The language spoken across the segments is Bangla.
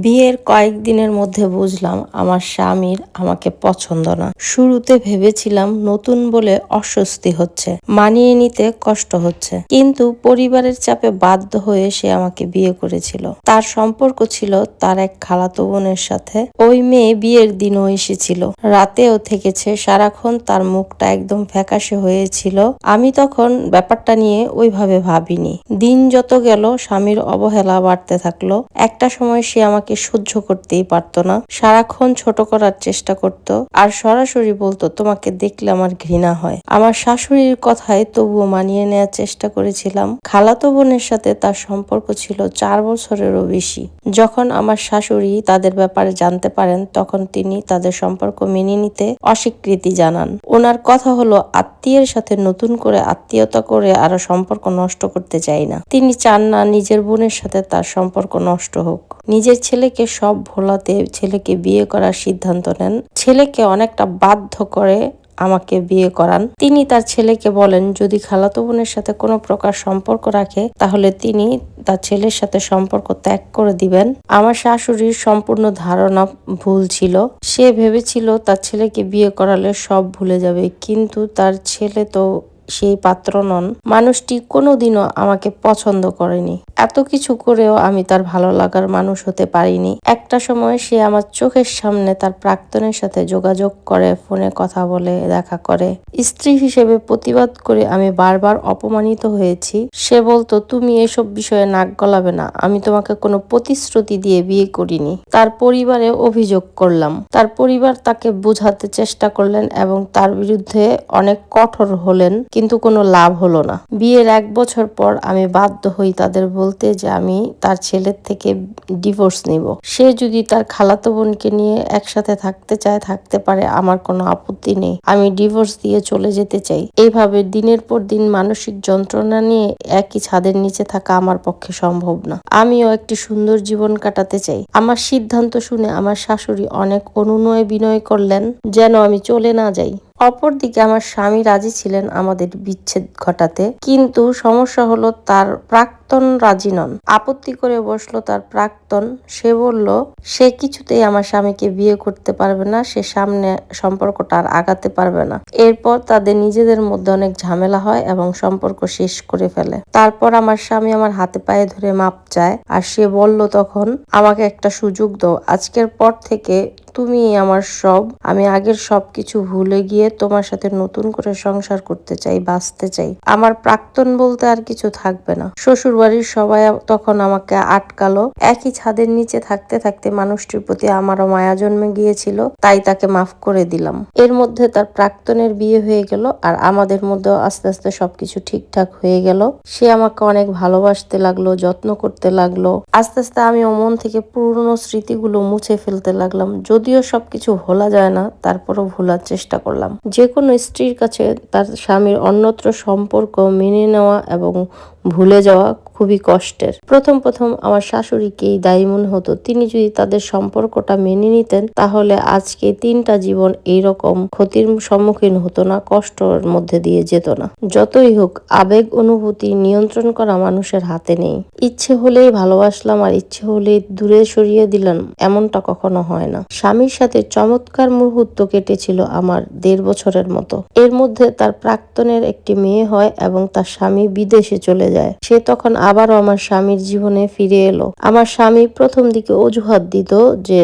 বিয়ের কয়েকদিনের মধ্যে বুঝলাম আমার স্বামীর আমাকে পছন্দ না। শুরুতে ভেবেছিলাম নতুন বলে অস্বস্তি হচ্ছে, মানিয়ে নিতে কষ্ট হচ্ছে, কিন্তু পরিবারের চাপে বাধ্য হয়ে সে আমাকে বিয়ে করেছিল। তার সম্পর্ক ছিল তার এক খালাতো বোনের সাথে। ওই মেয়ে বিয়ের দিনও এসেছিল, রাতেও থেকেছে, সারাক্ষণ তার মুখটা একদম ফ্যাকাশে হয়েছিল। আমি তখন ব্যাপারটা নিয়ে ওইভাবে ভাবিনি। দিন যত গেল স্বামীর অবহেলা বাড়তে থাকলো। একটা সময় সে আমাকে সহ্য করতেই পারতো না, সারাক্ষণ ছোট করার চেষ্টা করত আর সরাসরি বলতো তোমাকে দেখলে আমার ঘৃণা হয়। আমার শাশুড়ির কথায় তবুও মানিয়ে নেওয়ার চেষ্টা করেছিলাম। খালাতো বোনের সাথে তার সম্পর্ক ছিল 4 বছরেরও বেশি। যখন আমার শাশুড়ি তাদের ব্যাপারে জানতে পারেন তখন তিনি তাদের সম্পর্ক মেনে নিতে অস্বীকৃতি জানান। ওনার কথা হলো আত্মীয়ের সাথে নতুন করে আত্মীয়তা করে আরো সম্পর্ক নষ্ট করতে চাই না। তিনি চান না নিজের বোনের সাথে তার সম্পর্ক নষ্ট হোক। নিজের ছেলেকে সব ভোলাতে ছেলেকে বিয়ে করার সিদ্ধান্ত নেন। ছেলেকে অনেকটা বাধ্য করে আমাকে বিয়ে করান। তিনি তার ছেলেকে বলেন যদি খালাতো বোনের সাথে কোনো প্রকার সম্পর্ক রাখে তাহলে তিনি তার ছেলের সাথে সম্পর্ক ত্যাগ করে দিবেন। আমার শাশুড়ির সম্পূর্ণ ধারণা ভুল ছিল। সে ভেবেছিল তার ছেলেকে বিয়ে করালে সব ভুলে যাবে, কিন্তু তার ছেলে তো সেই পাত্র নন। মানুষটি কোনোদিনও আমাকে পছন্দ করেনি। এত কিছু করেও আমি তার ভালো লাগার মানুষ হতে পারিনি। একটা সময় সে আমার চোখের সামনে তার প্রাক্তনের সাথে যোগাযোগ করে, ফোনে কথা বলে, দেখা করে। স্ত্রী হিসেবে প্রতিবাদ করে আমি বারবার অপমানিত হয়েছি। সে বলতো তুমি এসব বিষয়ে নাক গলাবে না, আমি তোমাকে কোনো প্রতিশ্রুতি দিয়ে বিয়ে করিনি। তার পরিবারে অভিযোগ করলাম। তার পরিবার তাকে বোঝাতে চেষ্টা করলেন এবং তার বিরুদ্ধে অনেক কঠোর হলেন, কিন্তু কোনো লাভ হলো না। বিয়ের 1 বছর পর আমি বাধ্য হই তাদের বলতে যে আমি তার ছেলের থেকে ডিভোর্স নিব। সে যদি তার খালাতো বোনকে নিয়ে একসাথে থাকতে চায় থাকতে পারে, আমার কোনো আপত্তি নেই। আমি ডিভোর্স দিয়ে চলে যেতে চাই। এইভাবে দিনের পর দিন মানসিক যন্ত্রণা নিয়ে একই ছাদের নিচে থাকা আমার পক্ষে সম্ভব না। আমিও একটি সুন্দর জীবন কাটাতে চাই। আমার সিদ্ধান্ত শুনে আমার শাশুড়ি অনেক অনুনয় বিনয় করলেন যেন আমি চলে না যাই। অপরদিকে আমার স্বামী রাজি ছিলেন আমাদের বিচ্ছেদ ঘটাতে, কিন্তু সমস্যা হলো তার প্রাক্তন রাজি নন। আপত্তি করে বসলো তার প্রাক্তন। সে বলল সে কিছুতেই আমার স্বামীকে বিয়ে করতে পারবে না, সে সামনে সম্পর্কটা আর আগাতে পারবে না। এরপর তাদের নিজেদের মধ্যে অনেক ঝামেলা হয় এবং সম্পর্ক শেষ করে ফেলে। তারপর আমার স্বামী আমার হাতে পায়ে ধরে মাপ চায় আর সে বলল তখন আমাকে একটা সুযোগ দাও, আজকের পর থেকে তুমি আমার সব। আমি আগের সবকিছু ভুলে গিয়ে তোমার সাথে নতুন করে সংসার করতে চাই, বাঁচতে চাই। আমার প্রাক্তন বলতে আর কিছু থাকবে না। শ্বশুর বাড়ির সবাই তখন আমাকে আটকালো। একই ছাদের নিচে থাকতে থাকতে মানুষটির প্রতি আমারও মায়া জন্মে গিয়েছিল, তাই তাকে মাফ করে দিলাম। এর মধ্যে তার প্রাক্তনের বিয়ে হয়ে গেল আর আমাদের মধ্যেও আস্তে আস্তে সবকিছু ঠিকঠাক হয়ে গেল। সে আমাকে অনেক ভালোবাসতে লাগলো, যত্ন করতে লাগলো। আস্তে আস্তে আমি মন থেকে পুরনো স্মৃতিগুলো মুছে ফেলতে লাগলাম। যদিও সবকিছু ভোলা যায় না, তারপরও ভোলার চেষ্টা করলাম। যে কোনো স্ত্রীর কাছে তার স্বামীর অন্যত্র সম্পর্ক মেনে নেওয়া এবং ভুলে যাওয়া খুবই কষ্টের। প্রথম আমার শাশুড়িকেই দায়ী মনে হতো। তিনি যদি তাদের সম্পর্কটা মেনে নিতেন তাহলে আজকে 3টা জীবন এইরকম ক্ষতির সম্মুখীন হতো না, কষ্টের মধ্যে দিয়ে যেত না। যতই হোক আবেগ অনুভূতি নিয়ন্ত্রণ করা মানুষের হাতে নেই। ইচ্ছে হলেই ভালোবাসলাম আর ইচ্ছে হলেই দূরে সরিয়ে দিলাম, এমনটা কখনো হয় না। স্বামীর সাথে চমৎকার মুহূর্ত কেটেছিল আমার 1.5 বছরের মতো। এর মধ্যে তার প্রাক্তনের একটি মেয়ে হয় এবং তার স্বামী বিদেশে চলে যায়। সে তখন আবারও আমার স্বামীর জীবনে ফিরে এলো। আমার স্বামী প্রথম দিকে অজুহাত দিত যে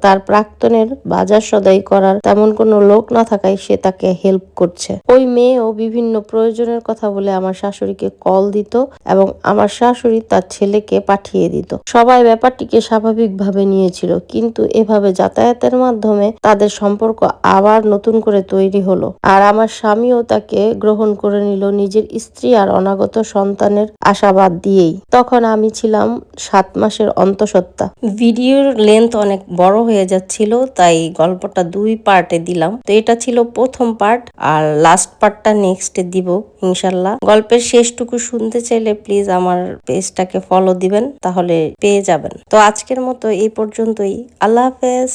তার প্রাক্তনের বাজার সদাই করার তেমন কোনো লোক না থাকায় সে তাকে হেল্প করছে। ওই মেয়েও বিভিন্ন প্রয়োজনের কথা বলে আমার শাশুড়িকে কল দিত এবং আমার শাশুড়ি তার ছেলেকে পাঠিয়ে দিত। সবাই ব্যাপারটিকে স্বাভাবিকভাবে নিয়েছিল, কিন্তু এভাবে যাতায়াতের মাধ্যমে তাদের সম্পর্ক আবার নতুন করে তৈরি হলো। আর আমার স্বামীও তাকে গ্রহণ করে নিল নিজের স্ত্রী আর অনাগত সন্তানের আশাবাদ দিয়েই। তখন আমি ছিলাম 7 মাসের অন্তঃসত্ত্বা। ভিডিওর লেন্থ অনেক বড় হয়ে যাচ্ছিল, তাই গল্পটা 2 পার্টে দিলাম। তো এটা ছিল প্রথম পার্ট, আর লাস্ট পার্টটা নেক্সটে দিব ইনশাল্লাহ। গল্পের শেষটুকু শুনতে চাইলে প্লিজ আমার পেজটাকে ফলো দিবেন, তাহলে পেয়ে যাবেন। তো আজকের মতো এই পর্যন্তই। আল্লাহ হাফেজ।